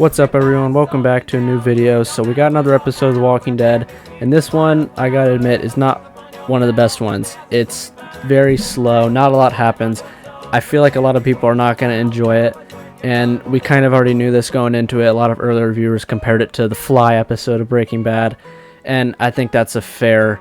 What's up everyone, welcome back to a new video. So we got another episode of The Walking Dead, and this one, I gotta admit, is not one of the best ones. It's very slow, not a lot happens. I feel like a lot of people are not gonna enjoy it, and we kind of already knew this going into it. A lot of early reviewers compared it to the Fly episode of Breaking Bad, and I think that's a fair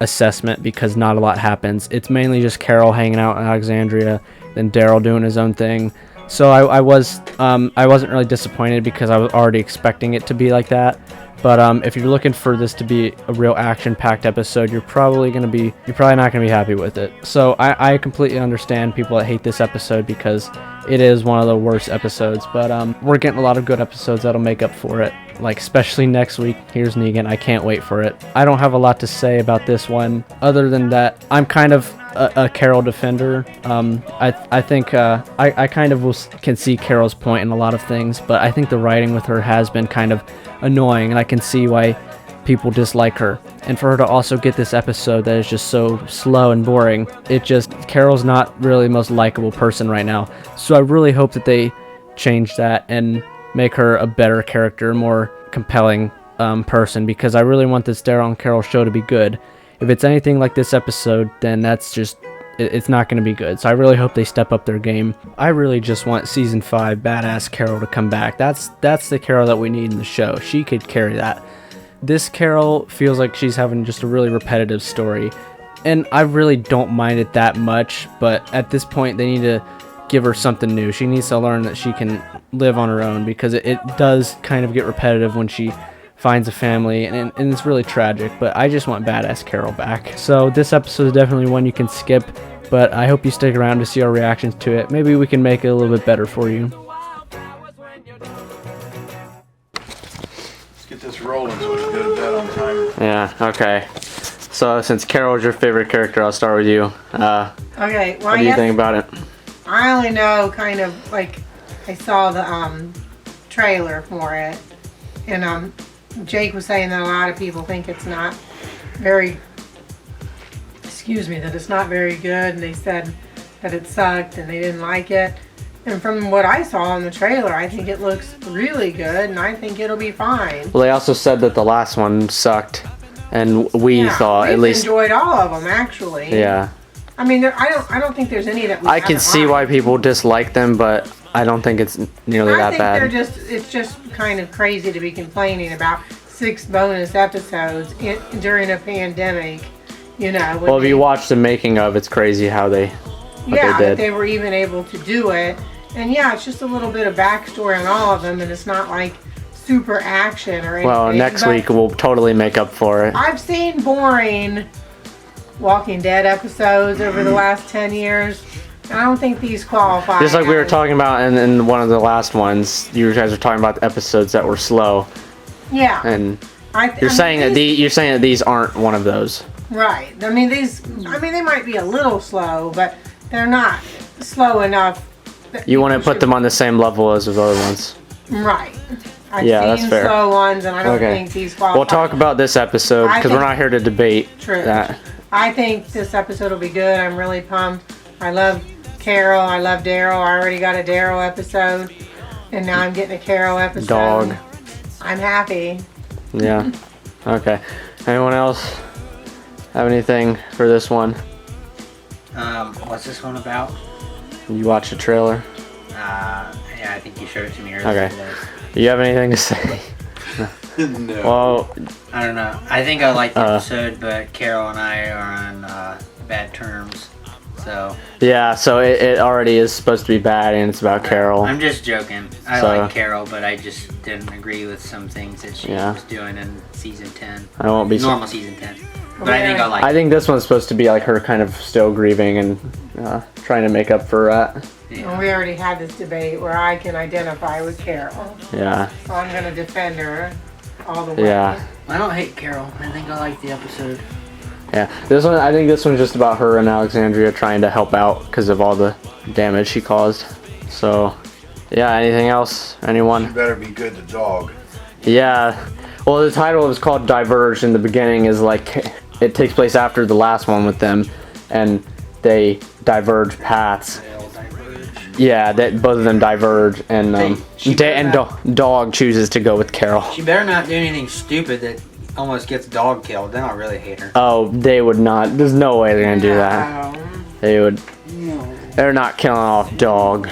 assessment because not a lot happens. It's mainly just Carol hanging out in Alexandria, then Daryl doing his own thing. So I wasn't really disappointed because I was already expecting it to be like that. But if you're looking for this to be a real action-packed episode, you're probably not gonna be happy with it. So I completely understand people that hate this episode because it is one of the worst episodes. But we're getting a lot of good episodes that'll make up for it. Like especially next week, Here's Negan. I can't wait for it. I don't have a lot to say about this one other than that I'm kind of a Carol defender. I think I kind of can see Carol's point in a lot of things, but I think the writing with her has been kind of annoying, and I can see why people dislike her. And for her to also get this episode that is just so slow and boring, Carol's not really the most likable person right now. So I really hope that they change that and make her a better character, more compelling person, because I really want this Daryl and Carol show to be good. If it's anything like this episode, then it's not going to be good. So I really hope they step up their game. I really just want season 5 badass Carol to come back. That's the Carol that we need in the show. She could carry that. This Carol feels like she's having just a really repetitive story, and I really don't mind it that much, but at this point they need to give her something new. She needs to learn that she can live on her own, because it does kind of get repetitive when she finds a family, and it's really tragic. But I just want badass Carol back. So this episode is definitely one you can skip, but I hope you stick around to see our reactions to it. Maybe we can make it a little bit better for you. Let's get this rolling so we can go to bed on time. Yeah, okay. So since Carol is your favorite character, I'll start with you. Okay, well, what do you think about it? I only know kind of like I saw the trailer for it, and Jake was saying that a lot of people think it's not very, that it's not very good, and they said that it sucked and they didn't like it. And from what I saw in the trailer, I think it looks really good, and I think it'll be fine. Well, they also said that the last one sucked, and we thought at least enjoyed all of them actually. Yeah. I mean, I don't think there's any that we I can see liked. why people dislike them, but I don't think it's nearly that bad. I think it's just kind of crazy to be complaining about 6 bonus episodes during a pandemic, you know. Well, if you watch the making of, it's crazy how they did. That they were even able to do it. And yeah, it's just a little bit of backstory on all of them, and it's not like super action or anything. Well, next week we'll totally make up for it. I've seen boring Walking Dead episodes over the last 10 years. I don't think these qualify. Just like we were talking about in one of the last ones, you guys were talking about the episodes that were slow. Yeah. And you're saying that these aren't one of those. Right. I mean, they might be a little slow, but they're not slow enough. You want to put them on the same level as those other ones. Right. I've seen that's fair. slow ones, and I don't think these qualify. We'll talk about this episode because we're not here to debate that. I think this episode will be good. I'm really pumped. I love Carol. I love Daryl. I already got a Daryl episode, and now I'm getting a Carol episode. Dog. I'm happy. Yeah. Okay. Anyone else have anything for this one? What's this one about? You watched the trailer? Yeah, I think you showed it to me earlier. Okay. Do you have anything to say? No. Well, I don't know. I think I like the episode, but Carol and I are on bad terms. So. Yeah, so it already is supposed to be bad, and it's about Carol. I'm just joking. I like Carol, but I just didn't agree with some things that she was doing in season 10. I won't be normal season 10. But I think I like. I think this one's supposed to be like her kind of still grieving and trying to make up for that. Yeah. Well, we already had this debate where I can identify with Carol. Yeah. So I'm gonna defend her all the way. Yeah. I don't hate Carol. I think I like the episode. Yeah, I think this one's just about her and Alexandria trying to help out because of all the damage she caused. So, yeah, anything else? Anyone? She better be good to dog. Yeah. Well, the title is called Diverged. In the beginning is like, it takes place after the last one with them, and they diverge paths. Yeah, that both of them diverge, and Dog chooses to go with Carol. She better not do anything stupid that almost gets Dog killed. Then I'll really hate her. Oh, they would not. There's no way they're gonna do that. They would. They're not killing off Dog.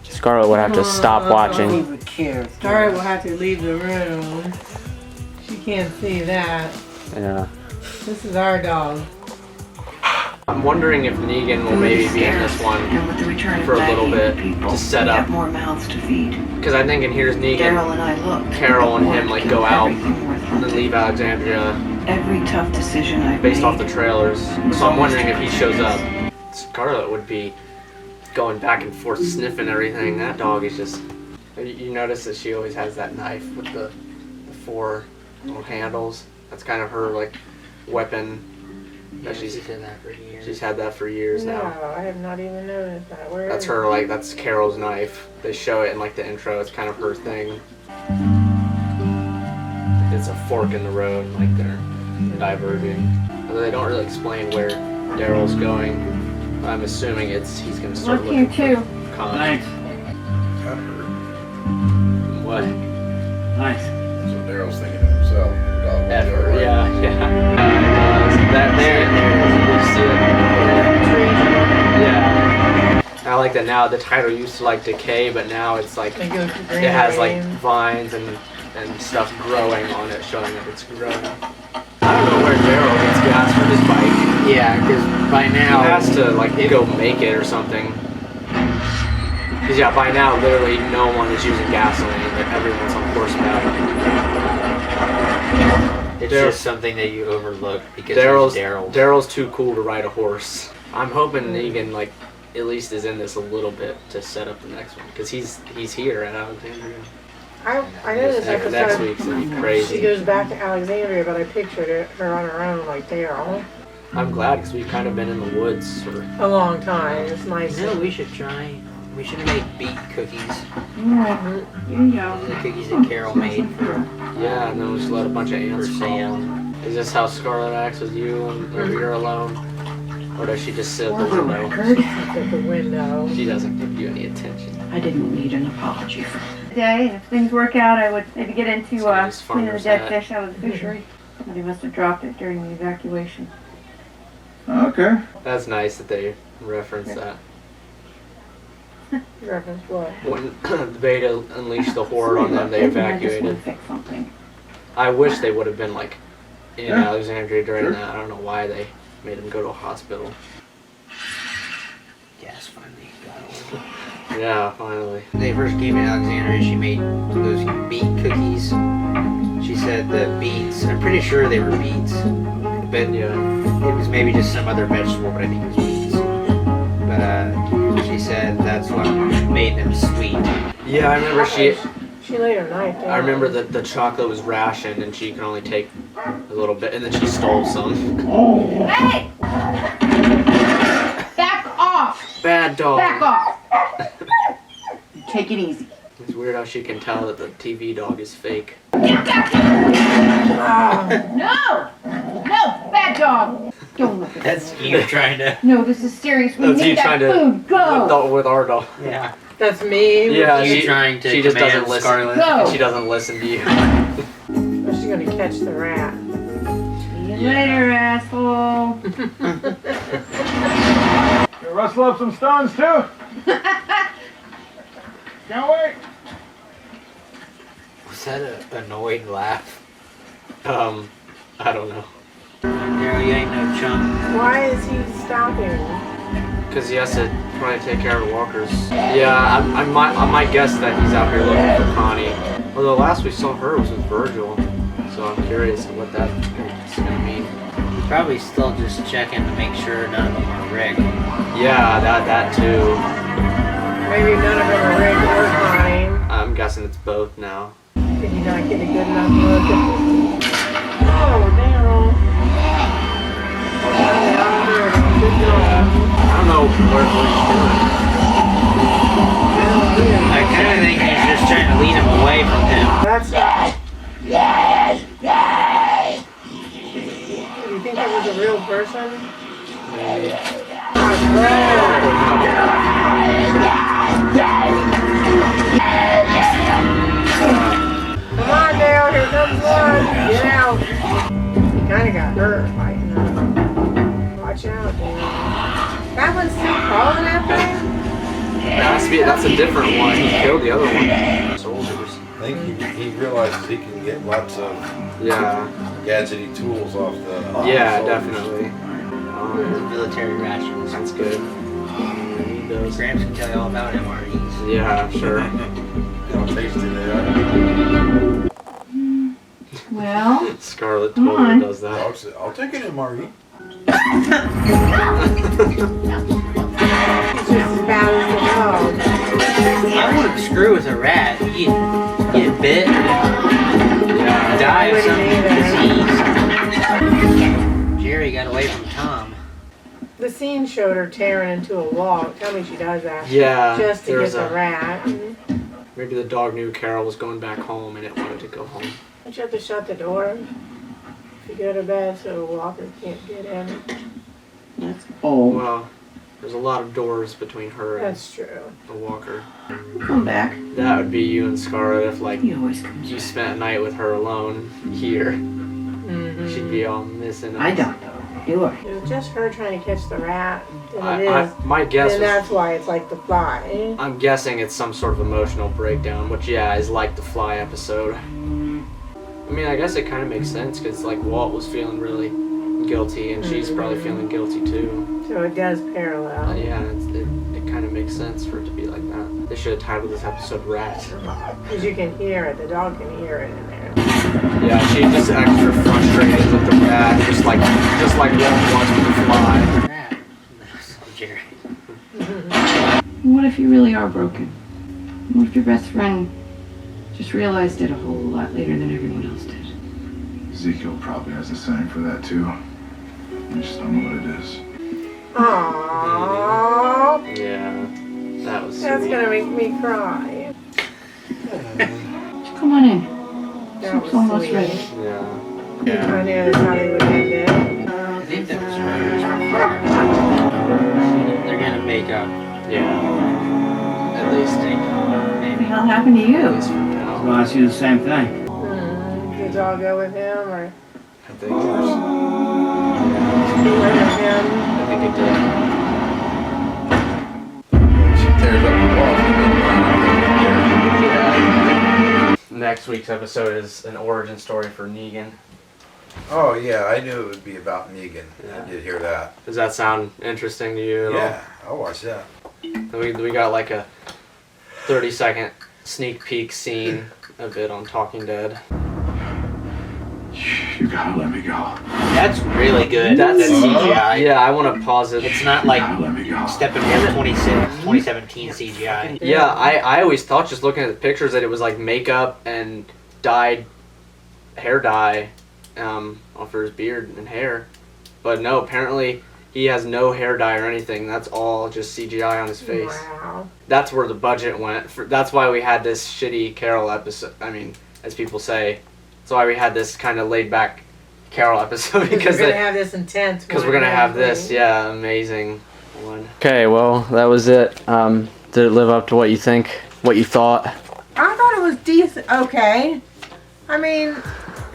Scarlet would have to stop watching. Scarlet will have to leave the room. She can't see that. Yeah. This is our dog. I'm wondering if Negan will maybe be in this one for a little bit to set up. Because I think in Here's Negan, Carol and him like go out and then leave Alexandria Every tough decision I based off the trailers. So I'm wondering if he shows up. Scarlet would be going back and forth sniffing everything. That dog is just... You notice that she always has that knife with the 4 little handles. That's kind of her like weapon. Yeah, she's had that for years. She's had that for years now. No, I have not even noticed that. Where That's is her, like, that's Carol's knife. They show it in, like, the intro. It's kind of her thing. It's a fork in the road, like, they're diverging. Although they don't really explain where Daryl's going. I'm assuming he's going to start looking for Khan. Nice. That hurt. What? Nice. So Daryl's thinking to himself, your dog will be Effort, all right. yeah. That there, you see it. Yeah. I like that now. The title used to like decay, but now it's like They go to it has like green. vines and stuff growing on it, showing that it's growing. I don't know where Daryl gets gas for his bike. Yeah, because by now He has to like go make it or something. Because yeah, by now literally no one is using gasoline. Like, everyone's on horseback. it's Daryl- just something that you overlook because it's Daryl. Daryl's too cool to ride a horse. I'm hoping Negan like at least is in this a little bit to set up the next one because he's here at Alexandria. I know this Next episode. week's gonna be She crazy. goes back to Alexandria, but I pictured her on her own, like Daryl. I'm glad because we've kind of been in the woods for A long time. It's nice. No, we should try. We should make beet cookies. Here you go. The cookies that Carol made for yeah, and then we just let a bunch of ants fall. Sam. Is this how Scarlet acts with you when you're alone? Or does she just sit at the For the window? record, At the window. She doesn't give you any attention. I didn't need an apology for Day, and if things work out, I would maybe get into Somebody's cleaning the farmer's dead hat. fish out of the fishery. Somebody must have dropped it during the evacuation. Okay. That's nice that they reference that. Reference what? When the Beta unleashed the horde on them, they I just want evacuated. to fix something. I wish they would have been like in Yeah. Alexandria during Sure. that. I don't know why they made them go to a hospital. Gas finally got old. Yeah, finally. When they first came to Alexandria, she made those beet cookies. She said the beets, I'm pretty sure they were beets, but Yeah. it was maybe just some other vegetable, but I think it was beets. But she said that's what made them sweet. Yeah, I remember she laid her knife down. I remember that the chocolate was rationed and she could only take a little bit, and then she stole some. Hey! Back off! Bad dog. Back off! Take it easy. It's weird how she can tell that the TV dog is fake. Get back here! No! No! Bad dog! Don't look at That's me. you trying to. No, this is serious. We That's you need that trying to food. Go! with our dog. Yeah. That's me. Yeah, You she, trying to she just command doesn't listen. Scarlet. Go! She doesn't listen to you. She's gonna catch the rat. See you later, asshole. You rustle up some stones too? Can't wait. Was that an annoyed laugh? I don't know. Daryl, you ain't no chump. Why is he stopping? Because he has to try to take care of the walkers. Yeah, I might guess that he's out here looking for Connie. Although last we saw her was with Virgil. So I'm curious what that's going to mean. He's probably still just checking to make sure none of them are Rick. Yeah, that too. Maybe none of them are Rick or Connie. I'm guessing it's both now. Did he not get a good enough look at this? Oh, Daryl. Good job. I don't know what he's I kind of think he's just trying to lead him away from him. That's Do you think that was a real person? doing. Oh, got hurt fighting her. Watch out, dude. That one's still crawling after him? That's a different one. He killed the other one. Soldiers. I think he realizes he can get lots of Yeah. gadgety tools off the Yeah, soldiers. definitely. Military rations. That's good. Gramps can tell you all about MREs. Yeah, sure. How tasty they are. Well, Scarlet Come totally on. does that. I'll take an MRE. It's just as bad as the dog. I wouldn't screw with a rat. You get bit, die of some disease. Jerry got away from Tom. The scene showed her tearing into a wall. Tell me she does that. Yeah. Just to get there's the a- rat. Maybe the dog knew Carol was going back home and it wanted to go home. Don't you have to shut the door if you go to bed so the walker can't get in? that's old. Well, there's a lot of doors between her and That's true. the walker. Come back. That would be you and Scarlet if, like, He always comes you back. spent a night with her alone here. Mm-hmm. She'd be all missing. I don't know. Do I? It was just her trying to catch the rat. And it is. My guess And was, that's why it's like the fly. I'm guessing it's some sort of emotional breakdown, which, yeah, is like the Fly episode. I mean, I guess it kind of makes sense because, like, Walt was feeling really guilty and she's probably feeling guilty too. So it does parallel. Yeah, it kind of makes sense for it to be like that. They should have titled this episode Rat. Because you can hear it. The dog can hear it in there. Yeah, she's just extra frustrated with the rat, just like Walt was with the Fly. Rat. So Jerry. What if you really are broken? What if your best friend just realized it a whole lot later than everyone else did? Ezekiel probably has a sign for that too. I just don't know what it is. Aww. Yeah, that was That's sweet. gonna make me cry. Come on in. That was Soup's almost sweet. ready. Yeah. I knew that's how they would end it. I think that was They're gonna make up. Yeah. At least, What the Maybe. hell happened to at you? least for now. Well, I see the same thing. Did y'all go with him or I think you went with him? it did. She tears up the wall. Yeah. Next week's episode is an origin story for Negan. Oh yeah, I knew it would be about Negan. Yeah. I did hear that. Does that sound interesting to you at Yeah, I'll watch that. all? We got like a 30-second sneak peek scene of it on Talking Dead. You gotta let me go. That's really good. That's That's CGI. Yeah, I want to pause it. It's not You like gotta let me go. stepping from 2017 CGI. Yeah, I always thought just looking at the pictures that it was like makeup and dyed hair dye for his beard and hair. But no, apparently he has no hair dye or anything. That's all just CGI on his face. Wow. That's where the budget went. That's why we had this shitty Carol episode. I mean, as people say, that's why we had this kind of laid back Carol episode because we're gonna have this intense. we're gonna have this, yeah, amazing one. Okay, well, that was it. Did it live up to what you think? What you thought? I thought it was decent. Okay. I mean,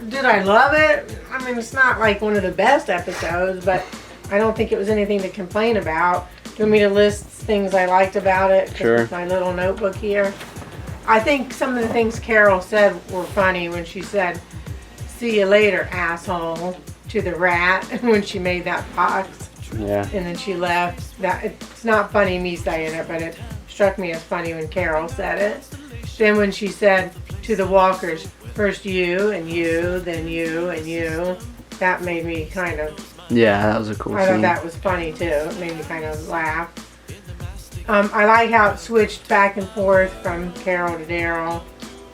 did I love it? I mean, it's not like one of the best episodes, but I don't think it was anything to complain about. Do you want me to list things I liked about it? 'Cause Sure. it's my little notebook here. I think some of the things Carol said were funny when she said, "See you later, asshole," to the rat when she made that box. Yeah. And then she left. That it's not funny me saying it, but it struck me as funny when Carol said it. Then when she said to the walkers, first you and you, then you and you, that made me kind of, Yeah, that was a cool I thought scene. that was funny too. It made me kind of laugh. I like how it switched back and forth from Carol to Daryl,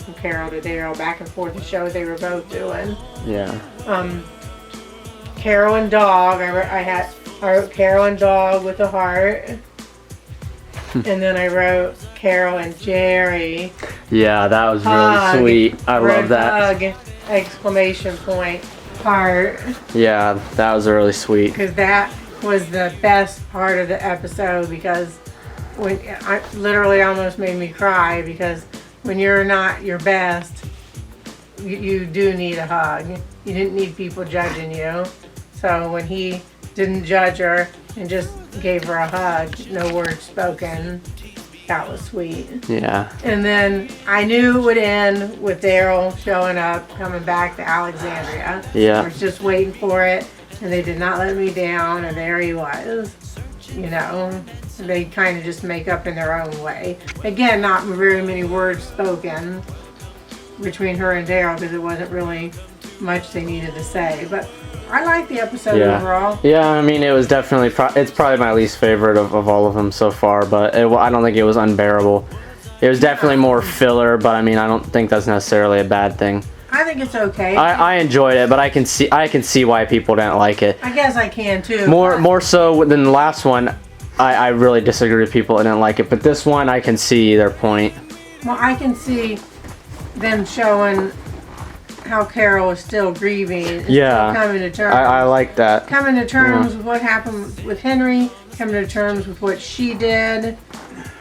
from Carol to Daryl, back and forth to show they were both doing. Yeah. Carol and Dog. I wrote Carol and Dog with a heart. And then I wrote Carol and Jerry. Yeah, that was really Hug. sweet. I Wrote love that. Hug, exclamation point, heart. Yeah, that was really sweet. Because that was the best part of the episode because when I literally almost made me cry because when you're not your best, you do need a hug. You didn't need people judging you. So when he didn't judge her and just gave her a hug, no words spoken, that was sweet. Yeah. And then I knew it would end with Daryl showing up, coming back to Alexandria. Yeah. I was just waiting for it, and they did not let me down, and there he was. You know, they kind of just make up in their own way. Again, not very many words spoken between her and Daryl because it wasn't really much they needed to say. But I liked the episode overall. Yeah, I mean, it was definitely, it's probably my least favorite of all of them so far, but I don't think it was unbearable. It was definitely more filler, but I mean, I don't think that's necessarily a bad thing. I think it's okay. I enjoyed it, but I can see why people didn't like it. I guess I can too. More so than the last one, I really disagree with people that didn't like it, but this one, I can see their point. Well, I can see them showing how Carol is still grieving and Yeah, still coming to terms. I like that. Coming to terms with what happened with Henry, coming to terms with what she did,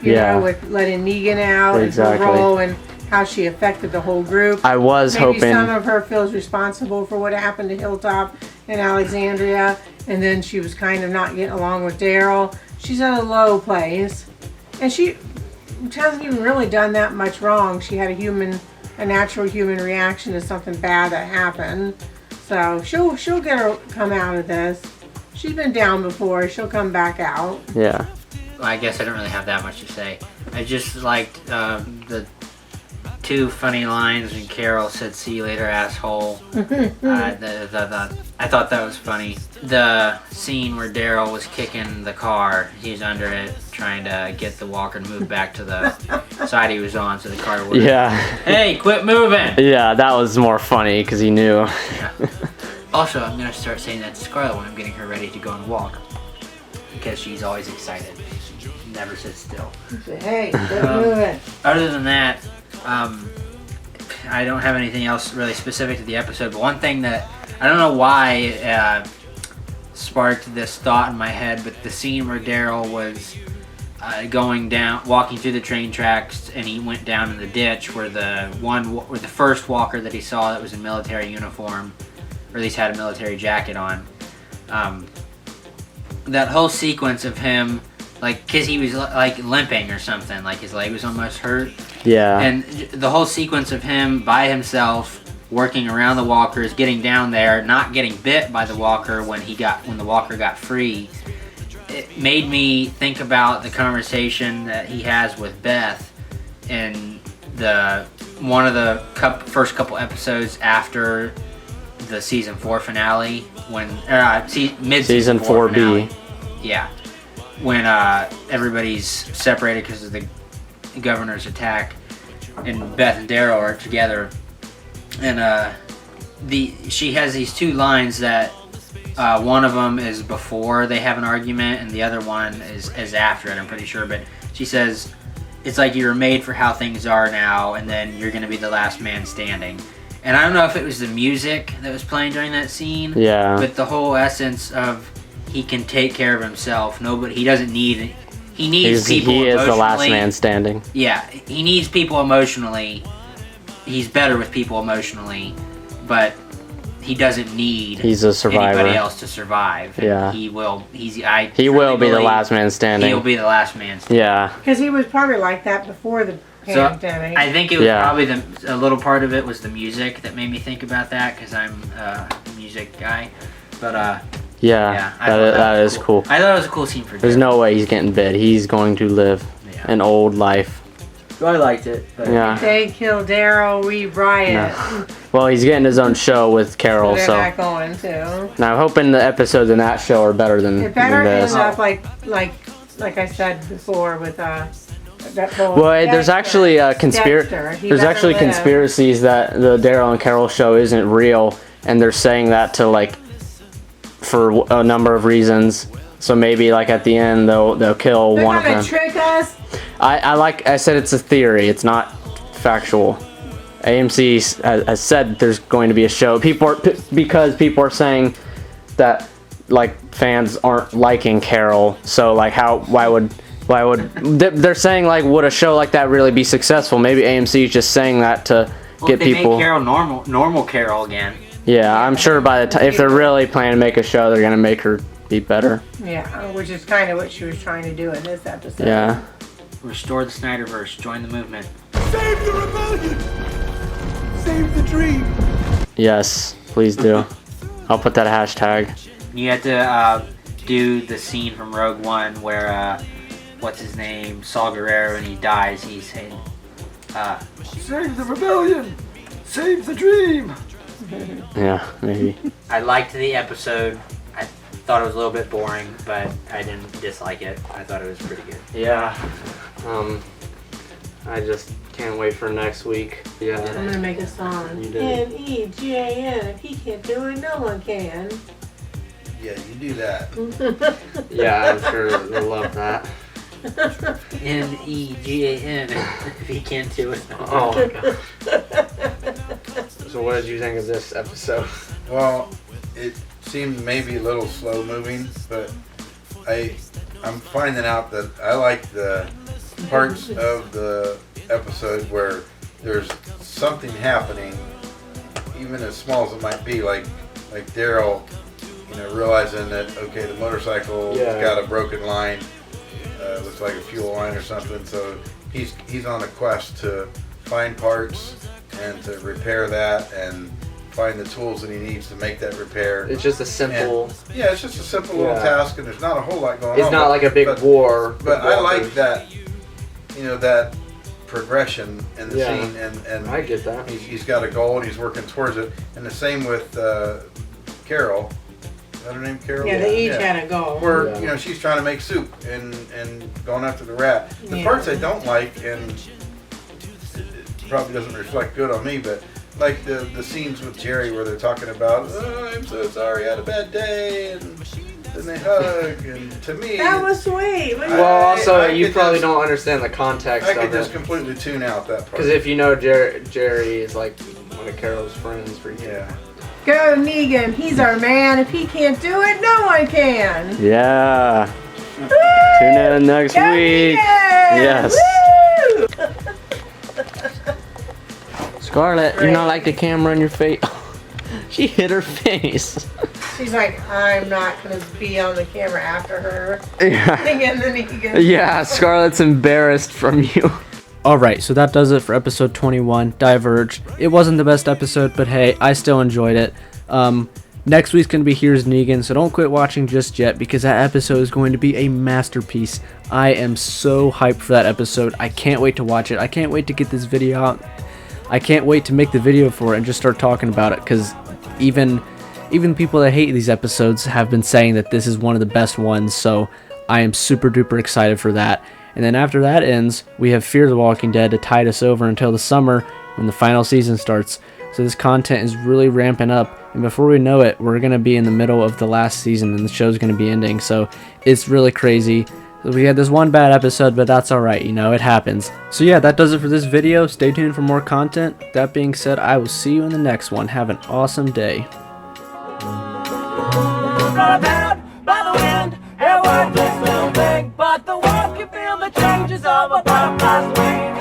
you know, with letting Negan out Exactly. and her role and how she affected the whole group. I was Maybe hoping some of her feels responsible for what happened to Hilltop and Alexandria, and then she was kind of not getting along with Daryl. She's at a low place, and she hasn't even really done that much wrong. She had a natural human reaction to something bad that happened. So she'll come out of this. She's been down before. She'll come back out. Yeah. Well, I guess I don't really have that much to say. I just liked the two funny lines when Carol said, "See you later, asshole." I thought that was funny. The scene where Daryl was kicking the car, he was under it, trying to get the walker to move back to the side he was on so the car would. Yeah. Hey, quit moving! Yeah, that was more funny because he knew. Yeah. Also, I'm going to start saying that to Scarlett when I'm getting her ready to go on a walk. Because she's always excited. She never sits still. Hey, quit moving. Other than that, I don't have anything else really specific to the episode, but one thing that I don't know why sparked this thought in my head, but the scene where Daryl was walking through the train tracks, and he went down in the ditch where the first walker that he saw that was in military uniform, or at least had a military jacket on. That whole sequence of him, like, cause he was like limping or something, like his leg was almost hurt. Yeah. And the whole sequence of him by himself working around the walkers, getting down there, not getting bit by the walker when the walker got free, it made me think about the conversation that he has with Beth in one of the first couple episodes after the season 4 finale, when mid-season 4 4B. finale. Yeah, when everybody's separated because of the governor's attack, and Beth and Daryl are together, and she has these two lines that one of them is before they have an argument, and the other one is after it, I'm pretty sure. But she says, "It's like you were made for how things are now, and then you're gonna be the last man standing." And I don't know if it was the music that was playing during that scene, but the whole essence of he can take care of himself. He doesn't need. He needs people emotionally. He is the last man standing. Yeah, he needs people emotionally. He's better with people emotionally, but he doesn't need He's a survivor. anybody else to survive. Yeah. He will. He will be the last man standing. He'll be the last man standing. Yeah. Because he was probably like that before the pandemic. I think it was probably a little part of it was the music that made me think about that, because I'm a music guy. But yeah, that is cool. I thought it was a cool scene for Daryl. There's no way he's getting bit. He's going to live an old life. I liked it. But If they kill Daryl, we riot. No. Well, he's getting his own show with Carol, They're so. not going to. Now, I'm hoping the episodes in that show are better than It better this. end up like I said before with that whole. Well, there's actually Dexter. He There's better actually live. conspiracies that the Daryl and Carol show isn't real, and they're saying that to for a number of reasons. So maybe at the end they'll kill one of They're them. gonna trick us. I said it's a theory. It's not factual. AMC has said there's going to be a show. Because people are saying that fans aren't liking Carol. So why would they're saying would a show like that really be successful? Maybe AMC is just saying that to get if they people. make Carol normal Carol again. Yeah, I'm sure by the time, if they're really planning to make a show, they're gonna make her be better. Yeah, which is kind of what she was trying to do in this episode. Yeah. Restore the Snyderverse. Join the movement. Save the rebellion! Save the dream! Yes, please do. I'll put that hashtag. You have to do the scene from Rogue One where what's his name, Saul Guerrero, when he dies, he's saying, Save the rebellion! Save the dream! Yeah, maybe. I liked the episode. I thought it was a little bit boring, but I didn't dislike it. I thought it was pretty good. Yeah. I just can't wait for next week. Yeah. I'm gonna make a song. You did. Negan. If he can't do it, no one can. Yeah, you do that. Yeah, I'm sure they'll love that. Negan. If he can't do it. Oh my god. So what did you think of this episode? Well, it seemed maybe a little slow moving, but I'm finding out that I like the parts of the episode where there's something happening, even as small as it might be, like Daryl, realizing that okay, the motorcycle's got a broken line, looks like a fuel line or something, so he's on a quest to find parts and to repair that and find the tools that he needs to make that repair. It's just a simple... Yeah, it's just a simple little task, and there's not a whole lot going on. It's not like a big war. But I like that, that progression in the scene, and I get that. He's got a goal and he's working towards it. And the same with Carol. Is that her name, Carol? Yeah, they each had a goal. Where she's trying to make soup and going after the rat. The parts I don't like, and it probably doesn't reflect good on me, but like the scenes with Jerry where they're talking about, oh, I'm so sorry, I had a bad day, and then they hug, and to me... That was sweet. Well, also, you probably don't understand the context of it. I could just completely tune out that part. Because if you know Jerry is like one of Carol's friends for you. Yeah. Go Negan, he's our man. If he can't do it, no one can. Yeah. Woo! Tune in next Go week. Negan! Yes. Woo! Scarlett, you're not like the camera in your face. She hit her face. She's like, I'm not going to be on the camera after her. Yeah. Again, the Negan. Yeah, Scarlett's embarrassed from you. Alright, so that does it for episode 21, Diverged. It wasn't the best episode, but hey, I still enjoyed it. Next week's going to be Here's Negan, so don't quit watching just yet, because that episode is going to be a masterpiece. I am so hyped for that episode. I can't wait to watch it. I can't wait to get this video out. I can't wait to make the video for it and just start talking about it, because even people that hate these episodes have been saying that this is one of the best ones, so I am super duper excited for that. And then after that ends, we have Fear the Walking Dead to tide us over until the summer when the final season starts. So this content is really ramping up, and before we know it, we're going to be in the middle of the last season and the show's going to be ending. So it's really crazy. We had this one bad episode, but that's alright, it happens. So yeah, that does it for this video. Stay tuned for more content. That being said, I will see you in the next one. Have an awesome day. By the wind, it worked this little thing, but the warmth can feel the changes of a butterfly's wing.